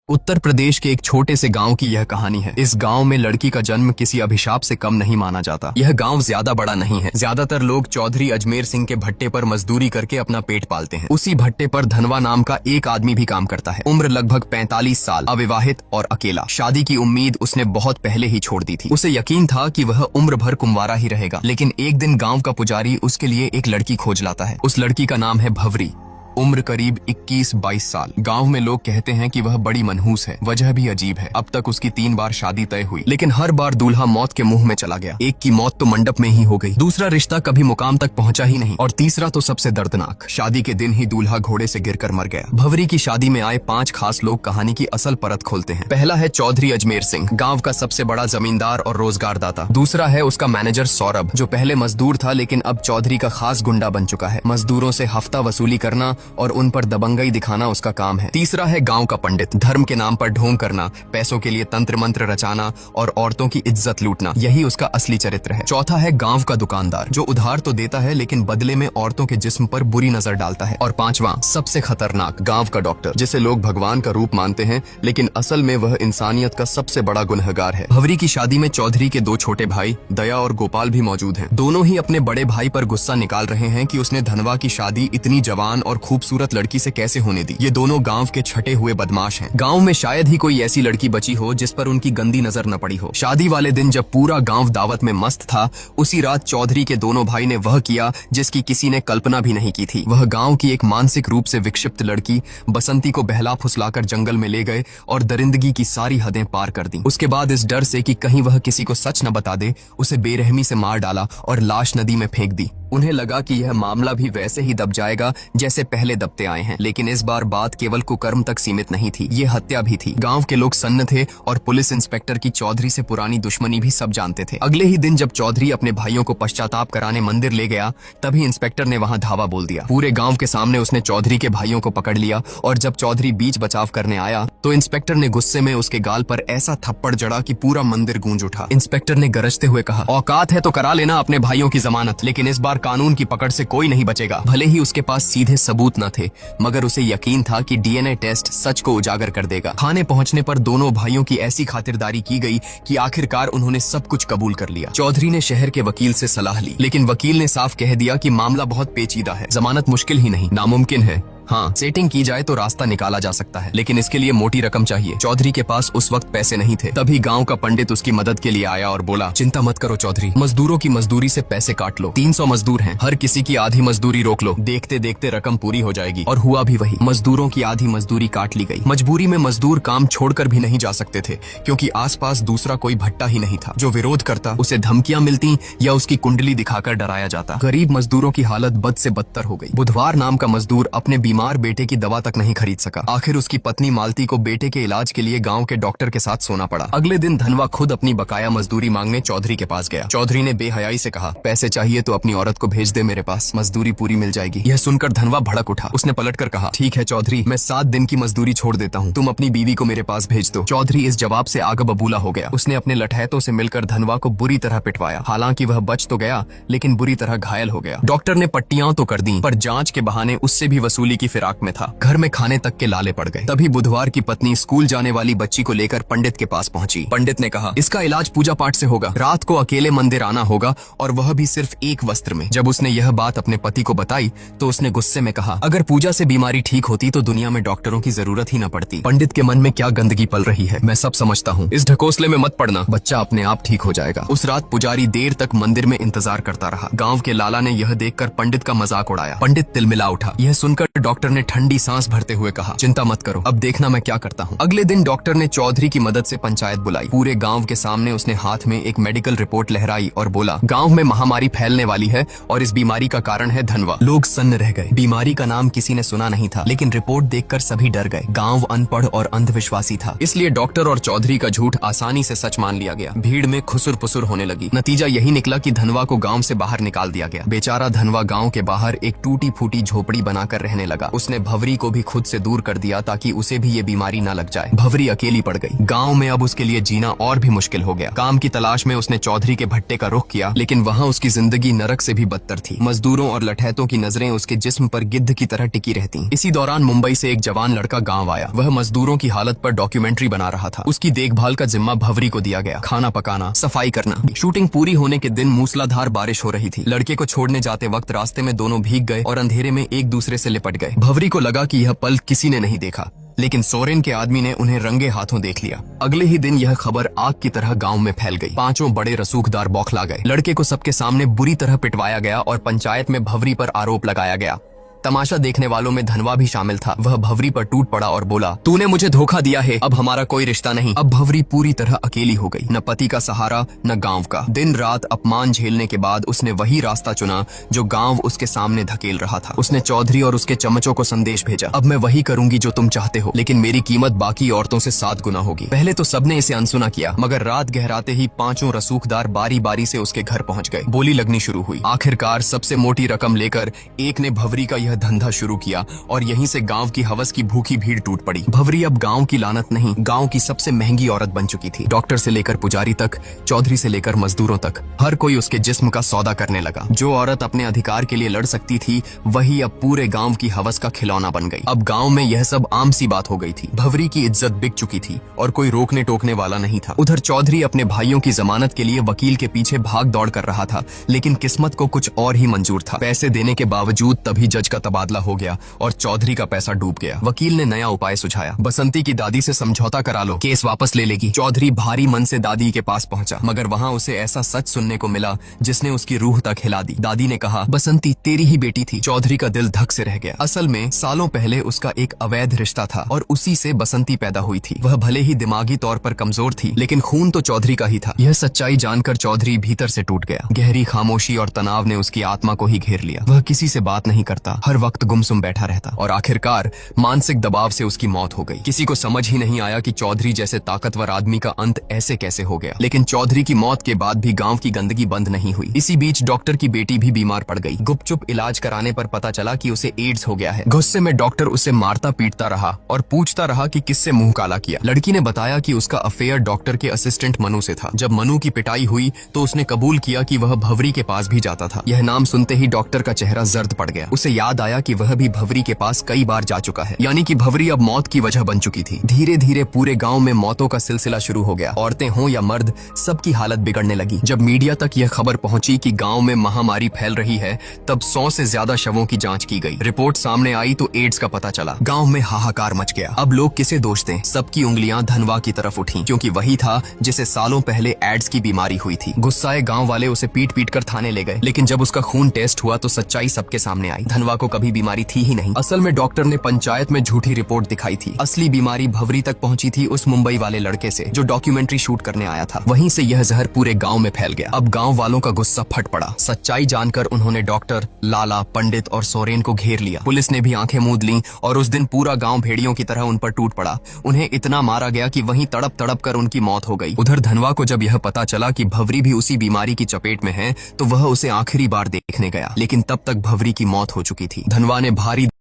उत्तर प्रदेश के एक छोटे से गांव की यह कहानी है। इस गांव में लड़की का जन्म किसी अभिशाप से कम नहीं माना जाता। यह गांव ज्यादा बड़ा नहीं है। ज्यादातर लोग चौधरी अजमेर सिंह के भट्टे पर मजदूरी करके अपना पेट पालते हैं। उसी भट्टे पर धनवा नाम का एक आदमी भी काम करता है। उम्र लगभग 45 साल, अविवाहित और अकेला। शादी की उम्मीद उसने बहुत पहले ही छोड़ दी थी। उसे यकीन था कि वह उम्र भर कुंवारा ही रहेगा। लेकिन एक दिन गाँव का पुजारी उसके लिए एक लड़की खोज लाता है। उस लड़की का नाम है भवरी। उम्र करीब 21-22 साल। गांव में लोग कहते हैं कि वह बड़ी मनहूस है। वजह भी अजीब है। अब तक उसकी 3 बार शादी तय हुई, लेकिन हर बार दूल्हा मौत के मुंह में चला गया। एक की मौत तो मंडप में ही हो गई, दूसरा रिश्ता कभी मुकाम तक पहुंचा ही नहीं, और तीसरा तो सबसे दर्दनाक, शादी के दिन ही दूल्हा घोड़े से गिरकर मर गया। भवरी की शादी में आए 5 खास लोग कहानी की असल परत खोलते हैं। पहला है चौधरी अजमेर सिंह, गाँव का सबसे बड़ा जमींदार और रोजगार दाता। दूसरा है उसका मैनेजर सौरभ, जो पहले मजदूर था लेकिन अब चौधरी का खास गुंडा बन चुका है। मजदूरों से हफ्ता वसूली करना और उन पर दबंगई दिखाना उसका काम है। तीसरा है गांव का पंडित, धर्म के नाम पर ढोंग करना, पैसों के लिए तंत्र मंत्र रचाना और औरतों की इज्जत लूटना, यही उसका असली चरित्र है। चौथा है गांव का दुकानदार, जो उधार तो देता है लेकिन बदले में औरतों के जिस्म पर बुरी नजर डालता है। और पांचवा, सबसे खतरनाक, गांव का डॉक्टर, जिसे लोग भगवान का रूप मानते हैं लेकिन असल में वह इंसानियत का सबसे बड़ा गुनहगार है। भवरी की शादी में चौधरी के 2 छोटे भाई दया और गोपाल भी मौजूद हैं। दोनों ही अपने बड़े भाई पर गुस्सा निकाल रहे हैं कि उसने धनवा की शादी इतनी जवान और खूबसूरत लड़की से कैसे होने दी। ये दोनों गांव के छठे हुए बदमाश हैं। गांव में शायद ही कोई ऐसी लड़की बची हो जिस पर उनकी गंदी नजर न पड़ी हो। शादी वाले दिन जब पूरा गांव दावत में मस्त था, उसी रात चौधरी के दोनों भाई ने वह किया जिसकी किसी ने कल्पना भी नहीं की थी। वह गांव की एक मानसिक रूप से विक्षिप्त लड़की बसंती को बहला फुसलाकर जंगल में ले गए और दरिंदगी की सारी हदें पार कर दी। उसके बाद इस डर से कि कहीं वह किसी को सच न बता दे, उसे बेरहमी से मार डाला और लाश नदी में फेंक दी। उन्हें लगा कि यह मामला भी वैसे ही दब जाएगा जैसे पहले दबते आए हैं, लेकिन इस बार बात केवल कुकर्म तक सीमित नहीं थी, ये हत्या भी थी। गांव के लोग सन्न थे और पुलिस इंस्पेक्टर की चौधरी से पुरानी दुश्मनी भी सब जानते थे। अगले ही दिन जब चौधरी अपने भाइयों को पश्चाताप कराने मंदिर ले गया, तभी इंस्पेक्टर ने वहां धावा बोल दिया। पूरे गाँव के सामने उसने चौधरी के भाइयों को पकड़ लिया और जब चौधरी बीच बचाव करने आया तो इंस्पेक्टर ने गुस्से में उसके गाल पर ऐसा थप्पड़ जड़ा कि पूरा मंदिर गूंज उठा। इंस्पेक्टर ने गरजते हुए कहा, औकात है तो करा लेना अपने भाइयों की जमानत, लेकिन इस बार कानून की पकड़ से कोई नहीं बचेगा। भले ही उसके पास सीधे सबूत न थे, मगर उसे यकीन था कि डीएनए टेस्ट सच को उजागर कर देगा। थाने पहुंचने पर दोनों भाइयों की ऐसी खातिरदारी की गई कि आखिरकार उन्होंने सब कुछ कबूल कर लिया। चौधरी ने शहर के वकील से सलाह ली, लेकिन वकील ने साफ कह दिया कि मामला बहुत पेचीदा है, जमानत मुश्किल ही नहीं नामुमकिन है। हाँ, सेटिंग की जाए तो रास्ता निकाला जा सकता है, लेकिन इसके लिए मोटी रकम चाहिए। चौधरी के पास उस वक्त पैसे नहीं थे। तभी गांव का पंडित उसकी मदद के लिए आया और बोला, चिंता मत करो चौधरी, मजदूरों की मजदूरी से पैसे काट लो। 300 मजदूर हैं, हर किसी की आधी मजदूरी रोक लो, देखते देखते रकम पूरी हो जाएगी। और हुआ भी वही, मजदूरों की आधी मजदूरी काट ली गई। मजबूरी में मजदूर काम छोड़कर भी नहीं जा सकते थे, क्योंकि आसपास दूसरा कोई भट्टा ही नहीं था। जो विरोध करता उसे धमकियां मिलती या उसकी कुंडली दिखाकर डराया जाता। गरीब मजदूरों की हालत बद से बदतर हो गई। बुधवार नाम का मजदूर अपने बीमार बेटे की दवा तक नहीं खरीद सका। आखिर उसकी पत्नी मालती को बेटे के इलाज के लिए गांव के डॉक्टर के साथ सोना पड़ा। अगले दिन धनवा खुद अपनी बकाया मजदूरी मांगने चौधरी के पास गया। चौधरी ने बेहयाई से कहा, पैसे चाहिए तो अपनी औरत को भेज दे मेरे पास, मजदूरी पूरी मिल जाएगी। यह सुनकर धनवा भड़क उठा। उसने पलटकर कहा, ठीक है चौधरी, मैं 7 दिन की मजदूरी छोड़ देता हूँ, तुम अपनी बीवी को मेरे पास भेज दो। चौधरी इस जवाब से आग बबूला हो गया। उसने अपने लठैतों से मिलकर धनवा को बुरी तरह पिटवाया। हालांकि वह बच तो गया, लेकिन बुरी तरह घायल हो गया। डॉक्टर ने पट्टियां तो कर दी, पर जांच के बहाने उससे भी वसूली की फिराक में था। घर में खाने तक के लाले पड़ गए। तभी बुधवार की पत्नी स्कूल जाने वाली बच्ची को लेकर पंडित के पास पहुंची। पंडित ने कहा, इसका इलाज पूजा पाठ से होगा, रात को अकेले मंदिर आना होगा, और वह भी सिर्फ एक वस्त्र में। जब उसने यह बात अपने पति को बताई तो उसने गुस्से में कहा, अगर पूजा से बीमारी ठीक होती तो दुनिया में डॉक्टरों की जरूरत ही न पड़ती। पंडित के मन में क्या गंदगी पल रही है, मैं सब समझता हूँ, इस ढकोसले में मत पड़ना, बच्चा अपने आप ठीक हो जाएगा। उस रात पुजारी देर तक मंदिर में इंतजार करता रहा। गाँव के लाला ने यह देखकर पंडित का मजाक उड़ाया। पंडित तिलमिला उठा। यह सुनकर डॉक्टर ने ठंडी सांस भरते हुए कहा, चिंता मत करो, अब देखना मैं क्या करता हूँ। अगले दिन डॉक्टर ने चौधरी की मदद से पंचायत बुलाई। पूरे गांव के सामने उसने हाथ में एक मेडिकल रिपोर्ट लहराई और बोला, गांव में महामारी फैलने वाली है और इस बीमारी का कारण है धनवा। लोग सन्न रह गए। बीमारी का नाम किसी ने सुना नहीं था, लेकिन रिपोर्ट देखकर सभी डर गए। गांव अनपढ़ और अंधविश्वासी था, इसलिए डॉक्टर और चौधरी का झूठ आसानी से सच मान लिया गया। भीड़ में खुसुर पुसुर होने लगी। नतीजा यही निकला कि धनवा को गाँव से बाहर निकाल दिया गया। बेचारा धनवा गाँव के बाहर एक टूटी फूटी झोपड़ी बनाकर रहने लगा। लगा। उसने भवरी को भी खुद से दूर कर दिया ताकि उसे भी ये बीमारी न लग जाए। भवरी अकेली पड़ गई। गाँव में अब उसके लिए जीना और भी मुश्किल हो गया। काम की तलाश में उसने चौधरी के भट्टे का रुख किया, लेकिन वहाँ उसकी जिंदगी नरक से भी बदतर थी। मजदूरों और लठैतों की नजरें उसके जिस्म पर गिद्ध की तरह टिकी रहती। इसी दौरान मुंबई से एक जवान लड़का गाँव आया। वह मजदूरों की हालत पर डॉक्यूमेंट्री बना रहा था। उसकी देखभाल का जिम्मा भवरी को दिया गया। खाना पकाना, सफाई करना। शूटिंग पूरी होने के दिन मूसलाधार बारिश हो रही थी। लड़के को छोड़ने जाते वक्त रास्ते में दोनों भीग गए और अंधेरे में एक दूसरे से लिपट गए। भवरी को लगा कि यह पल किसी ने नहीं देखा, लेकिन सोरेन के आदमी ने उन्हें रंगे हाथों देख लिया। अगले ही दिन यह खबर आग की तरह गांव में फैल गई। पांचों बड़े रसूखदार बौखला गए। लड़के को सबके सामने बुरी तरह पिटवाया गया और पंचायत में भवरी पर आरोप लगाया गया। तमाशा देखने वालों में धनवा भी शामिल था। वह भवरी पर टूट पड़ा और बोला, तूने मुझे धोखा दिया है, अब हमारा कोई रिश्ता नहीं। अब भवरी पूरी तरह अकेली हो गई, न पति का सहारा न गांव का। दिन रात अपमान झेलने के बाद उसने वही रास्ता चुना जो गांव उसके सामने धकेल रहा था। उसने चौधरी और उसके चमचों को संदेश भेजा, अब मैं वही करूंगी जो तुम चाहते हो, लेकिन मेरी कीमत बाकी औरतों से 7 गुना होगी। पहले तो सबने इसे अनसुना किया, मगर रात गहराते ही पांचों रसूखदार बारी बारी से उसके घर पहुंच गए। बोली लगनी शुरू हुई। आखिरकार सबसे मोटी रकम लेकर एक ने भवरी का यह धंधा शुरू किया और यहीं से गांव की हवस की भूखी भीड़ टूट पड़ी। भवरी अब गांव की लानत नहीं, गांव की सबसे महंगी औरत बन चुकी थी। डॉक्टर से लेकर पुजारी तक, चौधरी से लेकर मजदूरों तक, हर कोई उसके जिस्म का सौदा करने लगा। जो औरत अपने अधिकार के लिए लड़ सकती थी, वही अब पूरे गांव की हवस का खिलौना बन गई। अब गांव में यह सब आम सी बात हो गई थी। भवरी की इज्जत बिक चुकी थी और कोई रोकने टोकने वाला नहीं था। उधर चौधरी अपने भाइयों की जमानत के लिए वकील के पीछे भाग दौड़ कर रहा था, लेकिन किस्मत को कुछ और ही मंजूर था। पैसे देने के बावजूद तभी जज का तबादला हो गया और चौधरी का पैसा डूब गया। वकील ने नया उपाय सुझाया, बसंती की दादी से समझौता करा लो, केस वापस ले लेगी। चौधरी भारी मन से दादी के पास पहुंचा, मगर वहां उसे ऐसा सच सुनने को मिला जिसने उसकी रूह तक हिला दी। दादी ने कहा, बसंती तेरी ही बेटी थी। चौधरी का दिल धक से रह गया। असल में सालों पहले उसका एक अवैध रिश्ता था और उसी से बसंती पैदा हुई थी। वह भले ही दिमागी तौर पर कमजोर थी, लेकिन खून तो चौधरी का ही था। यह सच्चाई जानकर चौधरी भीतर से टूट गया। गहरी खामोशी और तनाव ने उसकी आत्मा को ही घेर लिया। वह किसी से बात नहीं करता, हर वक्त गुमसुम बैठा रहता और आखिरकार मानसिक दबाव से उसकी मौत हो गई। किसी को समझ ही नहीं आया कि चौधरी जैसे ताकतवर आदमी का अंत ऐसे कैसे हो गया। लेकिन चौधरी की मौत के बाद भी गांव की गंदगी बंद नहीं हुई। इसी बीच डॉक्टर की बेटी भी बीमार पड़ गई। गुपचुप इलाज कराने पर पता चला कि उसे एड्स हो गया है। गुस्से में डॉक्टर उसे मारता पीटता रहा और पूछता रहा कि किससे मुंह काला किया। लड़की ने बताया कि उसका अफेयर डॉक्टर के असिस्टेंट मनु से था। जब मनु की पिटाई हुई तो उसने कबूल किया कि वह भवरी के पास भी जाता था। यह नाम सुनते ही डॉक्टर का चेहरा जर्द पड़ गया। उसे याद आया कि वह भी भवरी के पास कई बार जा चुका है, यानी कि भवरी अब मौत की वजह बन चुकी थी। धीरे धीरे पूरे गांव में मौतों का सिलसिला शुरू हो गया। औरतें हों या मर्द, सबकी हालत बिगड़ने लगी। जब मीडिया तक यह खबर पहुंची कि गांव में महामारी फैल रही है, तब 100 से ज्यादा शवों की जांच की गई। रिपोर्ट सामने आई तो एड्स का पता चला। गांव में हाहाकार मच गया। अब लोग किसे दोष दें? सबकी उंगलियां धनवा की तरफ उठी, क्योंकि वही था जिसे सालों पहले एड्स की बीमारी हुई थी। गुस्साए गांव वाले उसे पीट पीट कर थाने ले गए, लेकिन जब उसका खून टेस्ट हुआ तो सच्चाई सबके सामने आई। धनवा को कभी बीमारी थी ही नहीं। असल में डॉक्टर ने पंचायत में झूठी रिपोर्ट दिखाई थी। असली बीमारी भवरी तक पहुंची थी उस मुंबई वाले लड़के से जो डॉक्यूमेंट्री शूट करने आया था। वहीं से यह जहर पूरे गांव में फैल गया। अब गांव वालों का गुस्सा फट पड़ा। सच्चाई जानकर उन्होंने डॉक्टर, लाला, पंडित और सोरेन को घेर लिया। पुलिस ने भी आंखें मूंद लीं और उस दिन पूरा गांव भेड़ियों की तरह उन पर टूट पड़ा। उन्हें इतना मारा गया कि वहीं तड़प तड़प कर उनकी मौत हो गई। उधर धनवा को जब यह पता चला कि भवरी भी उसी बीमारी की चपेट में है, तो वह उसे आखिरी बार देखने गया, लेकिन तब तक भवरी की मौत हो चुकी थी। धनवा ने भारी